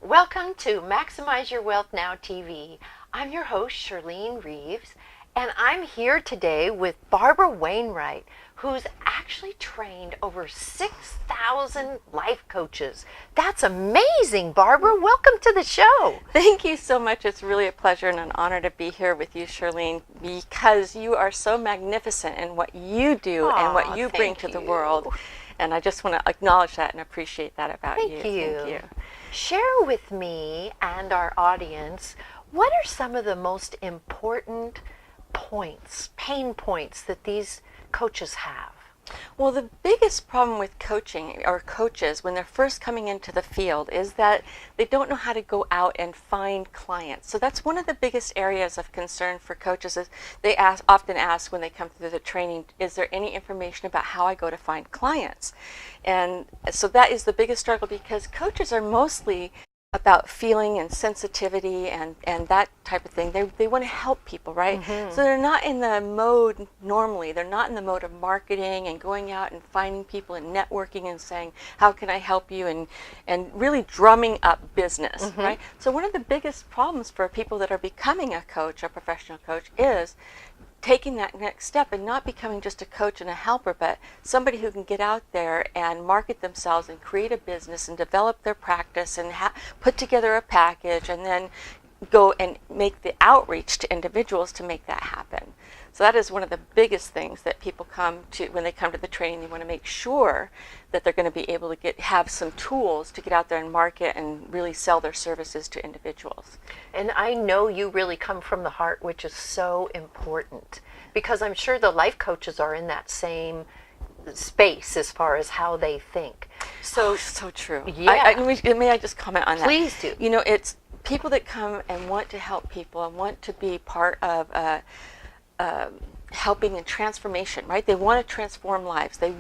Welcome to Maximize Your Wealth Now TV. I'm your host, Charlene Reeves, and I'm here today with Barbara Wainwright, who's actually trained over 6,000 life coaches. That's amazing, Barbara. Welcome to the show. Thank you so much. It's really a pleasure and an honor to be here with you, Charlene, because you are so magnificent in what you do and what you bring to the world. And I just want to acknowledge that and appreciate that about you. Thank you. Share with me and our audience, what are some of the most important points, pain points that these coaches have? Well, the biggest problem with coaching or coaches when they're first coming into the field is that they don't know how to go out and find clients. So that's one of the biggest areas of concern for coaches is they often ask when they come through the training, is there any information about how I go to find clients? And so that is the biggest struggle because coaches are mostly about feeling and sensitivity and that type of thing. They want to help people, right? Mm-hmm. So they're not in the mode normally. They're not in the mode of marketing and going out and finding people and networking and saying, how can I help you? And really drumming up business, mm-hmm. right? So one of the biggest problems for people that are becoming a coach, a professional coach, is taking that next step and not becoming just a coach and a helper, but somebody who can get out there and market themselves and create a business and develop their practice and put together a package and then go and make the outreach to individuals to make that happen. So that is one of the biggest things that people come to when they come to the training. They want to make sure that they're going to be able to have some tools to get out there and market and really sell their services to individuals. And I know you really come from the heart, which is so important, because I'm sure the life coaches are in that same space as far as how they think. So true. Yeah. May I just comment on that? Please do. You know, it's people that come and want to help people and want to be part of helping in transformation, right? They want to transform lives. They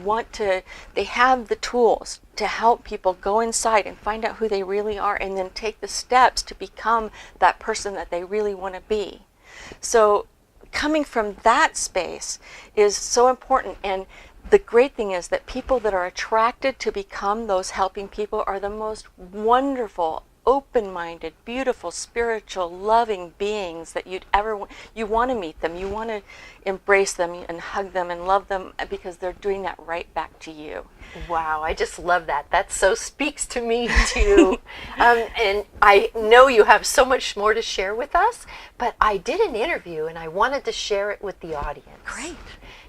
have the tools to help people go inside and find out who they really are and then take the steps to become that person that they really want to be. So coming from that space is so important. And the great thing is that people that are attracted to become those helping people are the most wonderful, open-minded, beautiful, spiritual, loving beings that you want to meet them. You want to embrace them and hug them and love them because they're doing that right back to you. Wow, I just love that. That so speaks to me too. And I know you have so much more to share with us, but I did an interview and I wanted to share it with the audience. Great.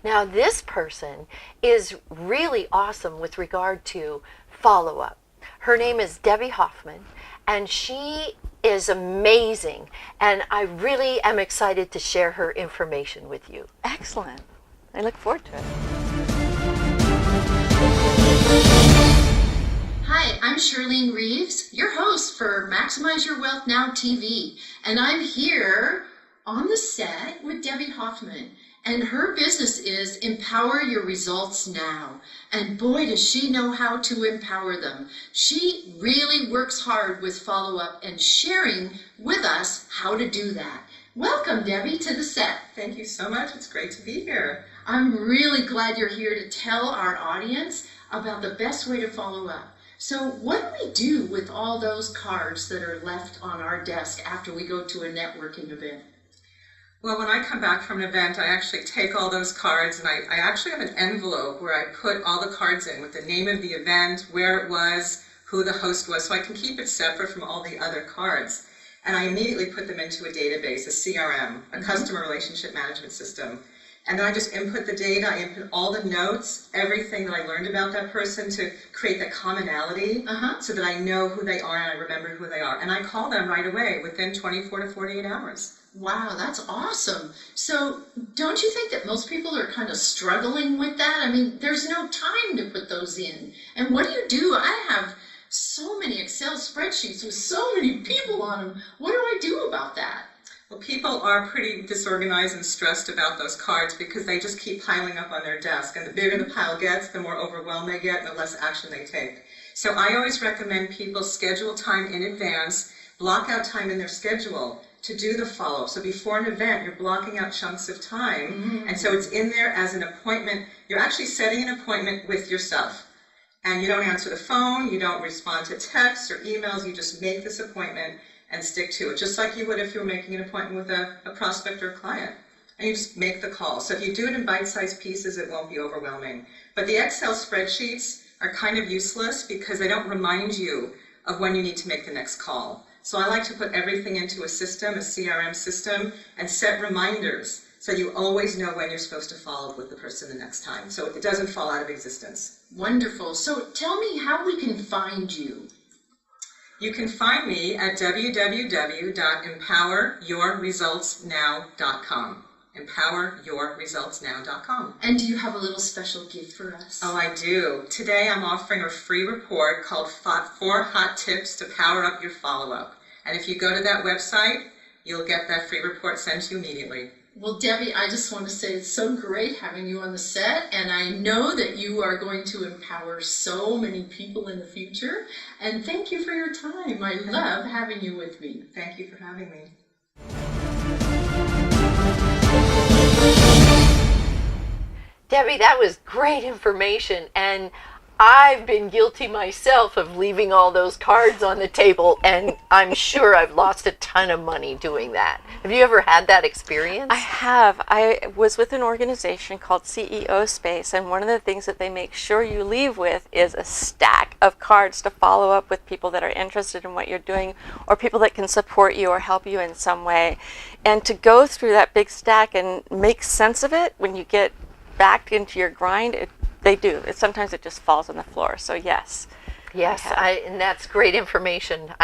Now, this person is really awesome with regard to follow-up. Her name is Debbie Hoffman, and she is amazing, and I really am excited to share her information with you. Excellent. I look forward to it. Hi, I'm Charlene Reeves, your host for Maximize Your Wealth Now TV, and I'm here on the set with Debbie Hoffman. And her business is Empower Your Results Now. And boy, does she know how to empower them. She really works hard with follow-up and sharing with us how to do that. Welcome, Debbie, to the set. Thank you so much. It's great to be here. I'm really glad you're here to tell our audience about the best way to follow up. So what do we do with all those cards that are left on our desk after we go to a networking event? Well, when I come back from an event, I actually take all those cards and I actually have an envelope where I put all the cards in with the name of the event, where it was, who the host was, so I can keep it separate from all the other cards. And I immediately put them into a database, a CRM, a customer relationship management system. And then I just input the data, I input all the notes, everything that I learned about that person to create that commonality so that I know who they are and I remember who they are. And I call them right away within 24 to 48 hours. Wow, that's awesome. So don't you think that most people are kind of struggling with that? I mean, there's no time to put those in. And what do? I have so many Excel spreadsheets with so many people on them. What do I do about that? Well, people are pretty disorganized and stressed about those cards because they just keep piling up on their desk. And the bigger the pile gets, the more overwhelmed they get, and the less action they take. So I always recommend people schedule time in advance, block out time in their schedule to do the follow-up. So before an event, you're blocking out chunks of time, and so it's in there as an appointment. You're actually setting an appointment with yourself. And you don't answer the phone, you don't respond to texts or emails, you just make this appointment and stick to it, just like you would if you were making an appointment with a prospect or a client. And you just make the call. So if you do it in bite-sized pieces, it won't be overwhelming. But the Excel spreadsheets are kind of useless because they don't remind you of when you need to make the next call. So I like to put everything into a system, a CRM system, and set reminders so you always know when you're supposed to follow up with the person the next time, so it doesn't fall out of existence. Wonderful. So tell me how we can find you. You can find me at www.empoweryourresultsnow.com. empoweryourresultsnow.com. And do you have a little special gift for us? Oh, I do. Today I'm offering a free report called 4 Hot Tips to Power Up Your Follow-Up. And if you go to that website, you'll get that free report sent to you immediately. Well, Debbie, I just want to say it's so great having you on the set, and I know that you are going to empower so many people in the future. And thank you for your time. I love having you with me. Thank you for having me. Debbie, that was great information, and I've been guilty myself of leaving all those cards on the table, and I'm sure I've lost a ton of money doing that. Have you ever had that experience? I have. I was with an organization called CEO Space, and one of the things that they make sure you leave with is a stack of cards to follow up with people that are interested in what you're doing, or people that can support you or help you in some way. And to go through that big stack and make sense of it when you get back into your grind, they do. Sometimes it just falls on the floor. So yes. Yes, and that's great information.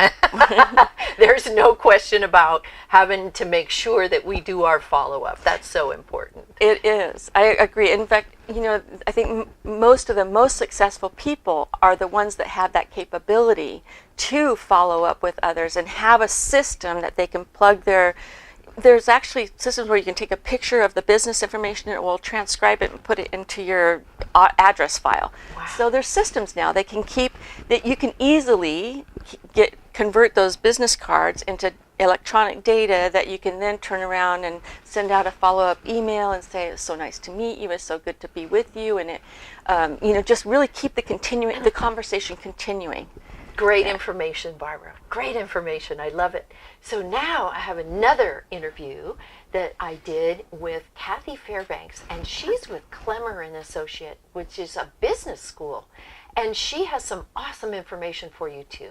There's no question about having to make sure that we do our follow-up. That's so important. It is. I agree. In fact, I think most of the most successful people are the ones that have that capability to follow up with others and have a system that they can plug there's actually systems where you can take a picture of the business information and it will transcribe it and put it into your address file. Wow. So there's systems now that you can easily convert those business cards into electronic data that you can then turn around and send out a follow-up email and say, it's so nice to meet you, it's so good to be with you, and it just really keep the conversation continuing. Great information, Barbara. Great information. I love it. So now I have another interview that I did with Kathy Fairbanks, and she's with Clemmer and Associate, which is a business school, and she has some awesome information for you too.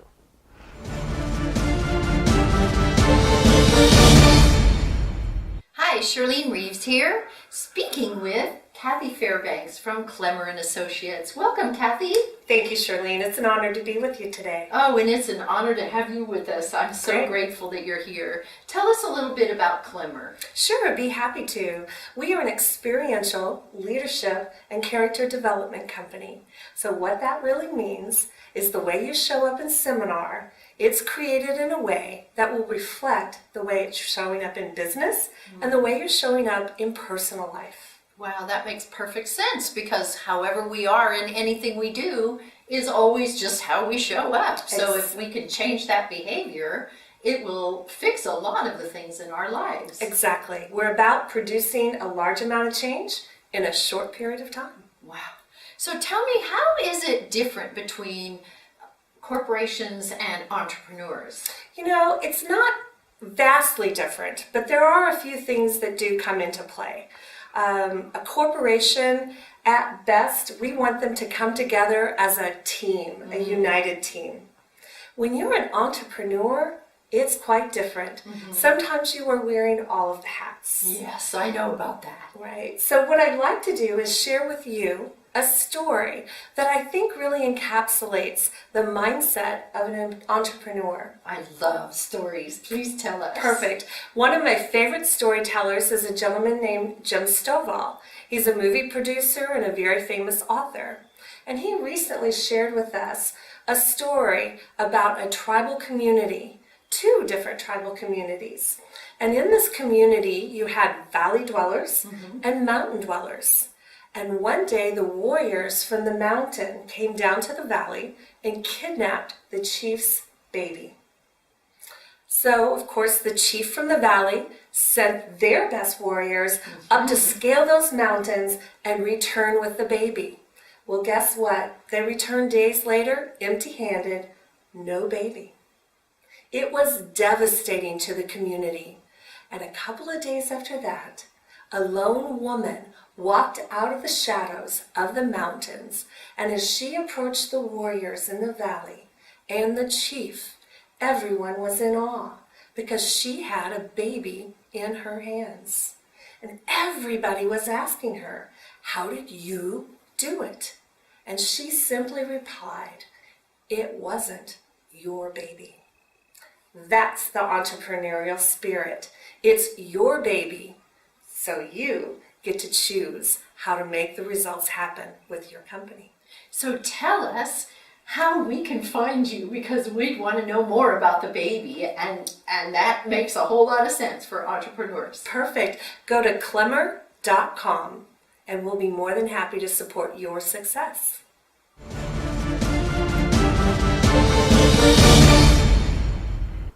Hi, Charlene Reeves here, speaking with Kathy Fairbanks from Clemmer and Associates. Welcome, Kathy. Thank you, Charlene. It's an honor to be with you today. Oh, and it's an honor to have you with us. I'm so grateful that you're here. Tell us a little bit about Clemmer. Sure, I'd be happy to. We are an experiential leadership and character development company. So what that really means is the way you show up in seminar, it's created in a way that will reflect the way it's showing up in business and the way you're showing up in personal life. Wow, that makes perfect sense, because however we are in anything we do is always just how we show up. So if we can change that behavior, it will fix a lot of the things in our lives. Exactly. We're about producing a large amount of change in a short period of time. Wow. So tell me, how is it different between corporations and entrepreneurs? It's not vastly different, but there are a few things that do come into play. A corporation, at best, we want them to come together as a team, a united team. When you're an entrepreneur, it's quite different. Sometimes you are wearing all of the hats. Yes, I know about that. Right. So what I'd like to do is share with you a story that I think really encapsulates the mindset of an entrepreneur. I love stories. Please tell us. Perfect. One of my favorite storytellers is a gentleman named Jim Stovall. He's a movie producer and a very famous author. And he recently shared with us a story about a tribal community, 2 different tribal communities. And in this community, you had valley dwellers and mountain dwellers. And one day the warriors from the mountain came down to the valley and kidnapped the chief's baby. So, of course, the chief from the valley sent their best warriors up to scale those mountains and return with the baby. Well, guess what? They returned days later, empty-handed, no baby. It was devastating to the community. And a couple of days after that, a lone woman walked out of the shadows of the mountains, and as she approached the warriors in the valley and the chief, everyone was in awe because she had a baby in her hands. And everybody was asking her, "How did you do it?" And she simply replied, "It wasn't your baby." That's the entrepreneurial spirit. It's your baby, so you get to choose how to make the results happen with your company. So tell us how we can find you, because we'd want to know more about the baby, and that makes a whole lot of sense for entrepreneurs. Perfect. Go to Clemmer.com and we'll be more than happy to support your success.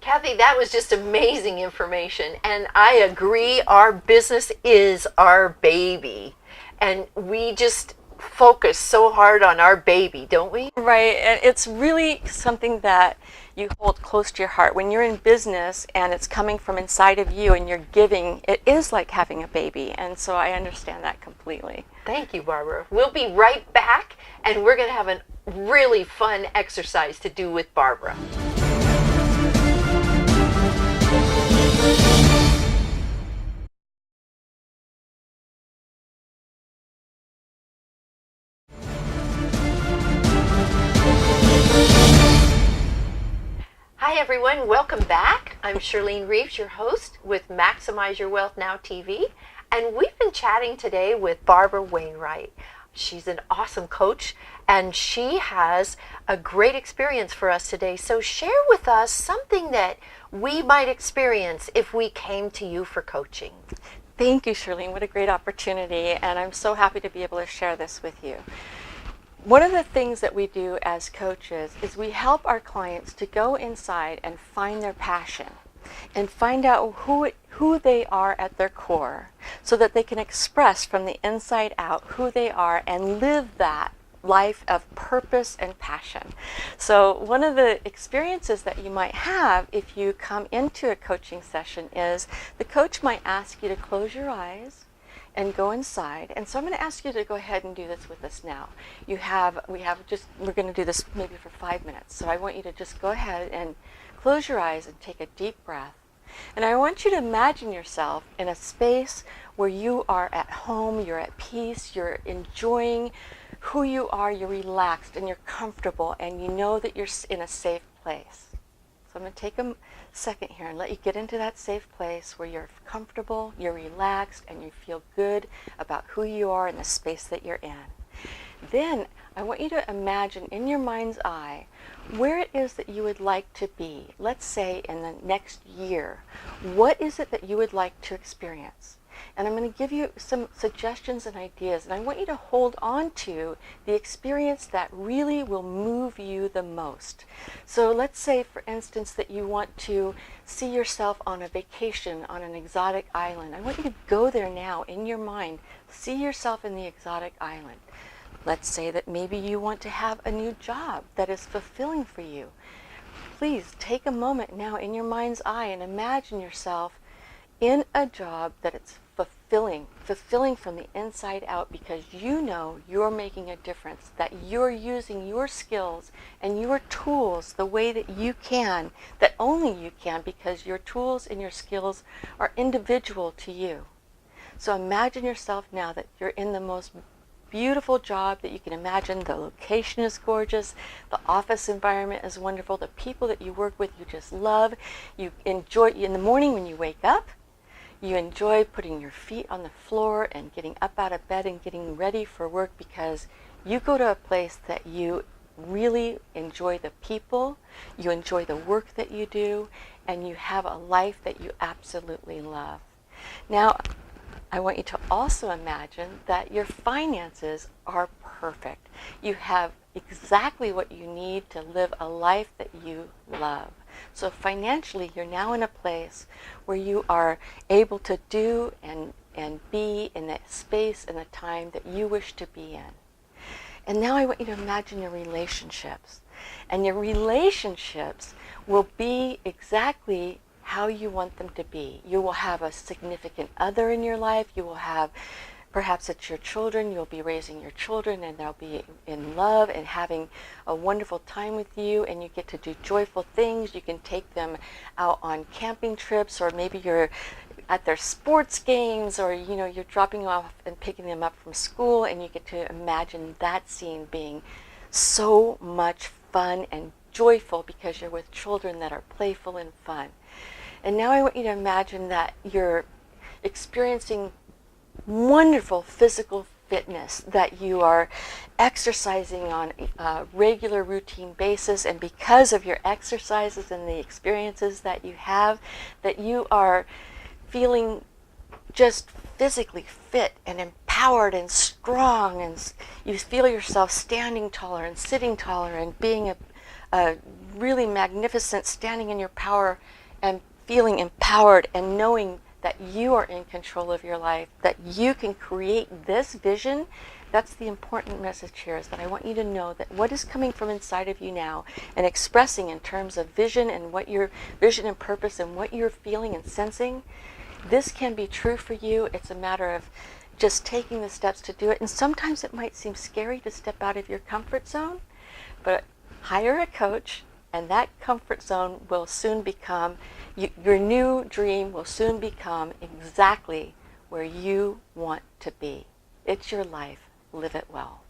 Kathy, that was just amazing information. And I agree, our business is our baby. And we just focus so hard on our baby, don't we? Right, and it's really something that you hold close to your heart. When you're in business and it's coming from inside of you and you're giving, it is like having a baby. And so I understand that completely. Thank you, Barbara. We'll be right back, and we're going to have a really fun exercise to do with Barbara. Hi everyone, welcome back. I'm Charlene Reeves, your host with Maximize Your Wealth Now TV, and we've been chatting today with Barbara Wainwright. She's an awesome coach, and she has a great experience for us today. So share with us something that we might experience if we came to you for coaching. Thank you, Charlene. What a great opportunity, and I'm so happy to be able to share this with you. One of the things that we do as coaches is we help our clients to go inside and find their passion and find out who they are at their core, so that they can express from the inside out who they are and live that life of purpose and passion. So one of the experiences that you might have if you come into a coaching session is the coach might ask you to close your eyes and go inside. And so I'm going to ask you to go ahead and do this with us now. We're going to do this maybe for 5 minutes. So I want you to just go ahead and close your eyes and take a deep breath. And I want you to imagine yourself in a space where you are at home, you're at peace, you're enjoying who you are, you're relaxed and you're comfortable, and you know that you're in a safe place. So I'm going to take a second here and let you get into that safe place where you're comfortable, you're relaxed, and you feel good about who you are in the space that you're in. Then I want you to imagine in your mind's eye where it is that you would like to be. Let's say in the next year. What is it that you would like to experience? And I'm going to give you some suggestions and ideas, and I want you to hold on to the experience that really will move you the most. So let's say, for instance, that you want to see yourself on a vacation on an exotic island. I want you to go there now in your mind. See yourself in the exotic island. Let's say that maybe you want to have a new job that is fulfilling for you. Please take a moment now in your mind's eye and imagine yourself in a job that it's fulfilling from the inside out, because you know you're making a difference, that you're using your skills and your tools the way that you can, that only you can, because your tools and your skills are individual to you. So imagine yourself now that you're in the most beautiful job that you can imagine. The location is gorgeous, the office environment is wonderful, the people that you work with you just love. You enjoy, in the morning when you wake up, you enjoy putting your feet on the floor and getting up out of bed and getting ready for work, because you go to a place that you really enjoy the people, you enjoy the work that you do, and you have a life that you absolutely love. Now, I want you to also imagine that your finances are perfect. You have exactly what you need to live a life that you love. So financially, you're now in a place where you are able to do and be in that space and the time that you wish to be in. And now I want you to imagine your relationships. And your relationships will be exactly how you want them to be. You will have a significant other in your life. You will have, perhaps it's your children. You'll be raising your children, and they'll be in love and having a wonderful time with you, and you get to do joyful things. You can take them out on camping trips, or maybe you're at their sports games, or you're dropping them off and picking them up from school, and you get to imagine that scene being so much fun and joyful because you're with children that are playful and fun. And now I want you to imagine that you're experiencing wonderful physical fitness, that you are exercising on a regular routine basis, and because of your exercises and the experiences that you have, that you are feeling just physically fit and empowered and strong, and you feel yourself standing taller and sitting taller and being a really magnificent, standing in your power and feeling empowered and knowing that you are in control of your life, that you can create this vision. That's the important message here, is that I want you to know that what is coming from inside of you now and expressing in terms of vision and what your vision and purpose and what you're feeling and sensing, this can be true for you. It's a matter of just taking the steps to do it. And sometimes it might seem scary to step out of your comfort zone, but hire a coach, and that comfort zone will soon become, your new dream will soon become exactly where you want to be. It's your life. Live it well.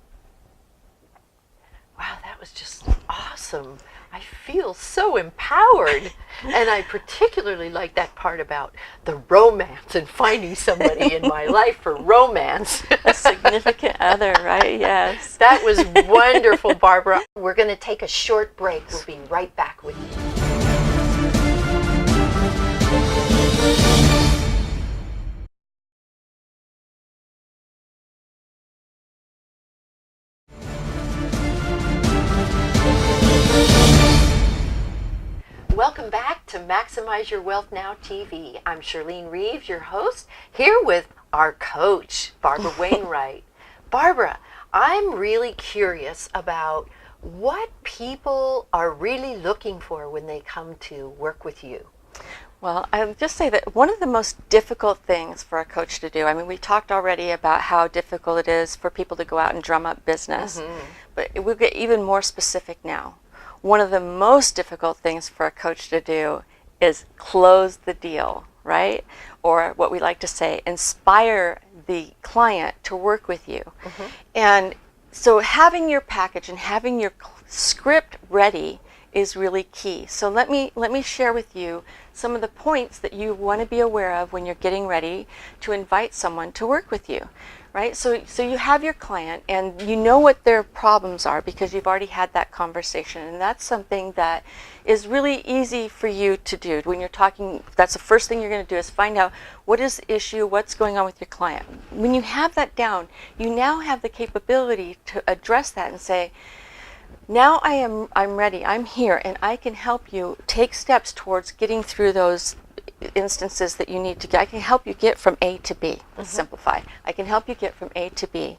Wow, that was just awesome. I feel so empowered. And I particularly like that part about the romance and finding somebody in my life for romance. A significant other, right? Yes. That was wonderful, Barbara. We're going to take a short break. We'll be right back with you. Welcome back to Maximize Your Wealth Now TV. I'm Charlene Reeves, your host, here with our coach, Barbara Wainwright. Barbara, I'm really curious about what people are really looking for when they come to work with you. Well, I'll just say that one of the most difficult things for a coach to do, I mean, we talked already about how difficult it is for people to go out and drum up business, but we'll get even more specific now. One of the most difficult things for a coach to do is close the deal, right? Or what we like to say, inspire the client to work with you. And so having your package and having your script ready is really key. So let me share with you some of the points that you want to be aware of when you're getting ready to invite someone to work with you. Right? So you have your client and you know what their problems are because you've already had that conversation, and that's something that is really easy for you to do. When you're talking, that's the first thing you're going to do is find out what is the issue, what's going on with your client. When you have that down, you now have the capability to address that and say, now I'm ready, I'm here, and I can help you take steps towards getting through those instances that you need to get. I can help you get from A to B. Let's simplify. I can help you get from A to B.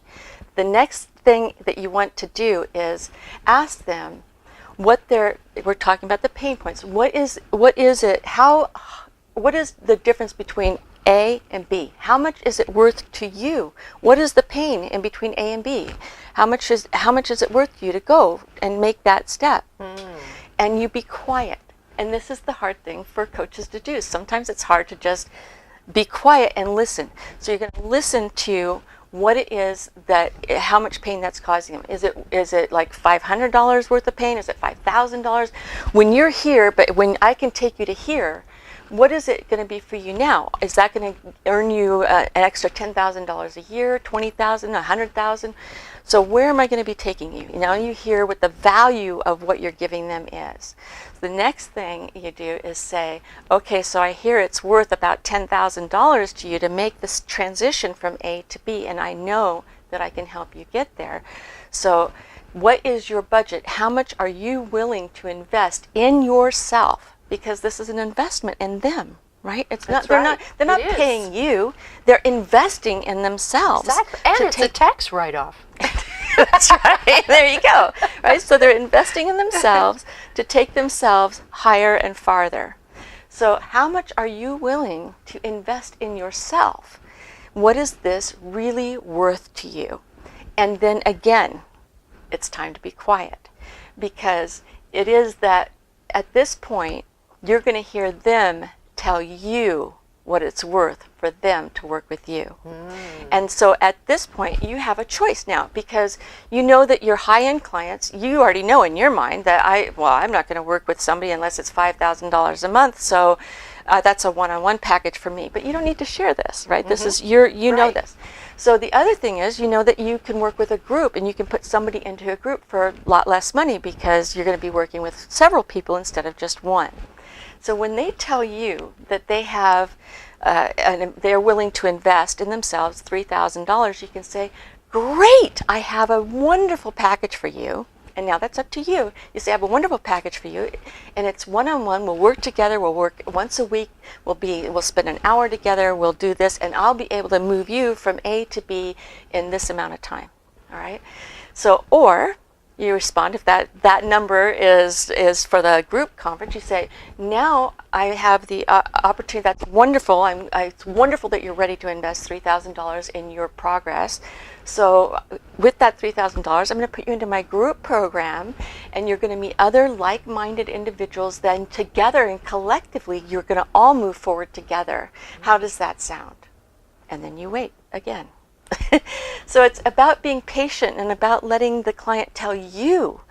The next thing that you want to do is ask them what we're talking about the pain points. What is it? What is the difference between A and B? How much is it worth to you? What is the pain in between A and B? How much is it worth to you to go and make that step? And you be quiet. And this is the hard thing for coaches to do. Sometimes it's hard to just be quiet and listen. So you're going to listen to what it is how much pain that's causing them. Is it like $500 worth of pain? Is it $5,000? When you're here, but when I can take you to here, what is it going to be for you now? Is that going to earn you an extra $10,000 a year, $20,000, $100,000? So where am I going to be taking you? Now you hear what the value of what you're giving them is. The next thing you do is say, okay, so I hear it's worth about $10,000 to you to make this transition from A to B, and I know that I can help you get there. So what is your budget? How much are you willing to invest in yourself? Because this is an investment in them, right? They're not paying you. They're investing in themselves. Exactly. And it's a tax write-off. That's right. There you go. Right? So they're investing in themselves to take themselves higher and farther. So how much are you willing to invest in yourself? What is this really worth to you? And then again, it's time to be quiet, because it is that at this point, you're going to hear them tell you what it's worth for them to work with you. And so at this point, you have a choice now, because you know that your high-end clients, you already know in your mind that I'm not going to work with somebody unless it's $5,000 a month. So that's a one-on-one package for me. But you don't need to share this, right? This is you know this. So the other thing is, you know that you can work with a group, and you can put somebody into a group for a lot less money, because you're going to be working with several people instead of just one. So when they tell you that they have, and they're willing to invest in themselves $3,000, you can say, great, I have a wonderful package for you. And now that's up to you. You say, I have a wonderful package for you, and it's one-on-one. We'll work together. We'll work once a week. We'll spend an hour together. We'll do this, and I'll be able to move you from A to B in this amount of time. All right? So, or you respond, if that number is for the group conference, you say, now I have the opportunity. That's wonderful. It's wonderful that you're ready to invest $3,000 in your progress. So with that $3,000, I'm going to put you into my group program, and you're going to meet other like-minded individuals. Then together and collectively, you're going to all move forward together. How does that sound? And then you wait again. So it's about being patient and about letting the client tell you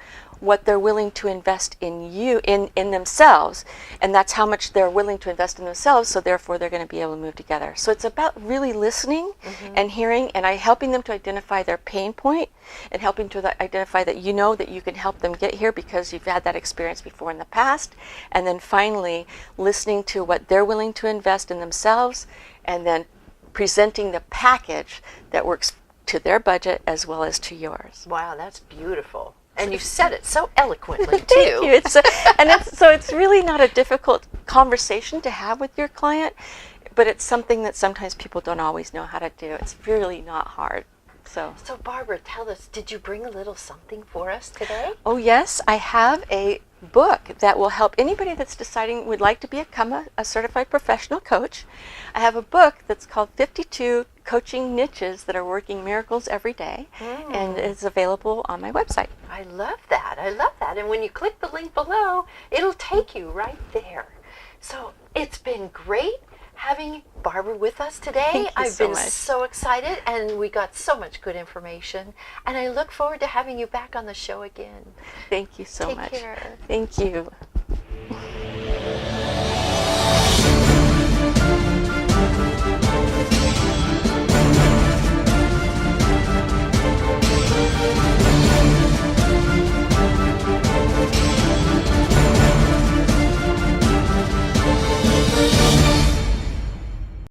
what they're willing to invest in you, in themselves, and that's how much they're willing to invest in themselves, so therefore they're going to be able to move together. So it's about really listening and hearing, and helping them to identify their pain point, and helping to identify that you know that you can help them get here because you've had that experience before in the past, and then finally listening to what they're willing to invest in themselves, and then presenting the package that works to their budget as well as to yours. Wow, that's beautiful. And you said it so eloquently, too. Thank you. It's really not a difficult conversation to have with your client, but it's something that sometimes people don't always know how to do. It's really not hard. So Barbara, tell us, did you bring a little something for us today? Oh yes, I have a book that will help anybody that's deciding would like to become a certified professional coach. I have a book that's called 52 Coaching Niches That Are Working Miracles Every Day, and it's available on my website. I love that. I love that. And when you click the link below, it'll take you right there. So it's been great having Barbara with us today. Thank you I've so been much. so excited, and we got so much good information. And I look forward to having you back on the show again. Thank you so Take much. care. Thank you.